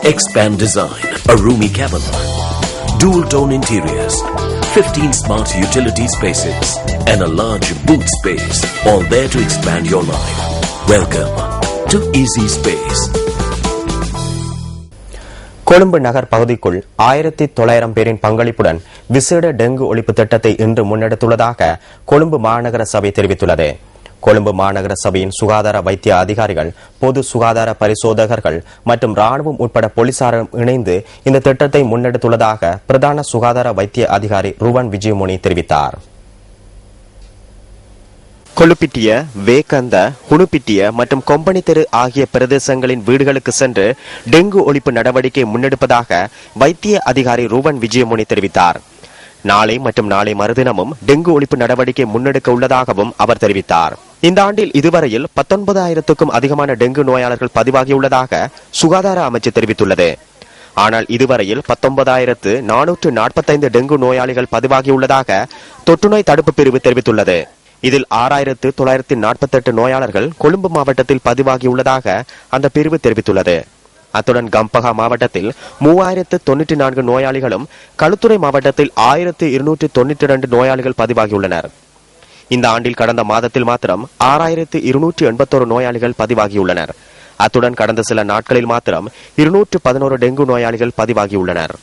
Expand design, a roomy cabin, dual tone interiors, 15 smart utility spaces, and a large boot space, all there to expand your life. Welcome to Easy Space. Colombo நகர் பகுதிக்குள் 1900 பேரின் பங்களிப்புடன் விசேட dengue ஒழிப்பு திட்டத்தை இன்று முன்னெடுத்துள்ளதாக கொழும்பு மாநகர சபை தெரிவித்துள்ளது. கொழும்பு மாநகர சபையின் சுகாதார வைத்திய அதிகாரிகள், பொது சுகாதார பரிசோதகர்கள் மற்றும் ராணுவம் உட்பட போலீசாரும் இணைந்து இந்த திட்டத்தை முன்னெடுத்துள்ளதாக பிரதான சுகாதார வைத்திய அதிகாரி ருவன் விஜயமுனி தெரிவித்தார். கொழுப்பிட்டிய, வேகந்த, ஹுணுப்பிட்டிய மற்றும் கொம்பனி தெரு ஆகிய பிரதேசங்களின் வீடுகளுக்கு சென்று டெங்கு ஒழிப்பு நடவடிக்கை முன்னெடுப்பதாக வைத்திய அதிகாரி ருவன் விஜயமுனி தெரிவித்தார். நாளை மற்றும் நாளை மறுதினமும் டெங்கு ஒழிப்பு நடவடிக்கை முன்னெடுக்க உள்ளதாகவும் அவர் தெரிவித்தார். இந்த ஆண்டில் இதுவரையில் 19,000க்கும் அதிகமான டெங்கு நோயாளர்கள் பதிவாகியுள்ளதாக சுகாதார அமைச்சு தெரிவித்துள்ளது. ஆனால் இதுவரையில் 19,445 டெங்கு நோயாளிகள் பதிவாகியுள்ளதாக தொற்றுநோய் தடுப்பு பிரிவு தெரிவித்துள்ளது. இதில் 6,948 நோயாளர்கள் கொழும்பு மாவட்டத்தில் பதிவாகியுள்ளதாக அந்த பிரிவு தெரிவித்துள்ளது. அத்துடன் கம்பகா மாவட்டத்தில் 3,094 நோயாளிகளும், களுத்துறை மாவட்டத்தில் 1,292 நோயாளிகள் பதிவாகியுள்ளனர். இந்த ஆண்டில் கடந்த மாதத்தில் மாத்திரம் 6,281 நோயாளிகள் பதிவாகியுள்ளனர். அத்துடன் கடந்த சில நாட்களில் மாத்திரம் 211 டெங்கு நோயாளிகள் பதிவாகியுள்ளனர்.